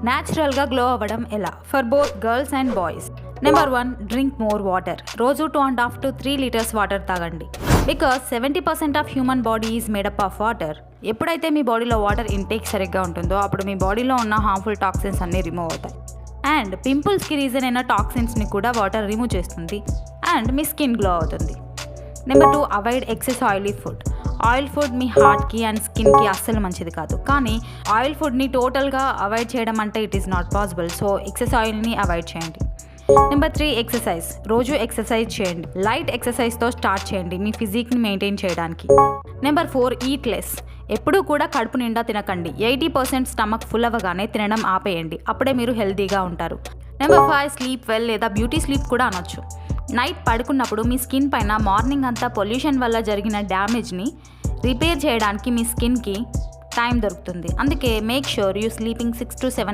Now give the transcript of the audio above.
న్యాచురల్గా గ్లో అవ్వడం ఎలా? For both girls and boys. Number 1, drink more water. రోజు 2.5 to 3 లీటర్స్ వాటర్ తాగండి. Because 70% of human body is made up of water. ఎప్పుడైతే మీ బాడీలో వాటర్ ఇంటేక్ సరిగ్గా ఉంటుందో అప్పుడు మీ బాడీలో ఉన్న హార్మ్ఫుల్ టాక్సిన్స్ అన్నీ రిమూవ్ అవుతాయి. అండ్ పింపుల్స్కి రీజన్ అయిన టాక్సిన్స్ని కూడా వాటర్ రిమూవ్ చేస్తుంది అండ్ మీ స్కిన్ గ్లో అవుతుంది. Number 2, avoid excess oily food. Oil food మీ హార్ట్కి అండ్ స్కిన్కి అస్సలు మంచిది కాదు. కానీ ఆయిల్ ఫుడ్ని టోటల్గా అవాయిడ్ చేయడం అంటే it is not possible. So excess ఆయిల్ని అవాయిడ్ చేయండి. Number 3, exercise. రోజు ఎక్సర్సైజ్ చేయండి. లైట్ ఎక్సర్సైజ్తో స్టార్ట్ చేయండి మీ ఫిజిక్ని మెయింటైన్ చేయడానికి. Number 4, eat less. ఎప్పుడూ కూడా కడుపు నిండా తినకండి. 80% స్టమక్ ఫుల్ అవ్వగానే తినడం ఆపేయండి. అప్పుడే మీరు హెల్తీగా ఉంటారు. నెంబర్ 5, స్లీప్ వెల్ లేదా బ్యూటీ స్లీప్ కూడా అనొచ్చు. నైట్ పడుకున్నప్పుడు మీ స్కిన్ పైన మార్నింగ్ అంతా పొల్యూషన్ వల్ల జరిగిన డ్యామేజ్ని రిపేర్ చేయడానికి మీ స్కిన్కి టైం దొరుకుతుంది. అందుకే make sure you sleeping 6 to 7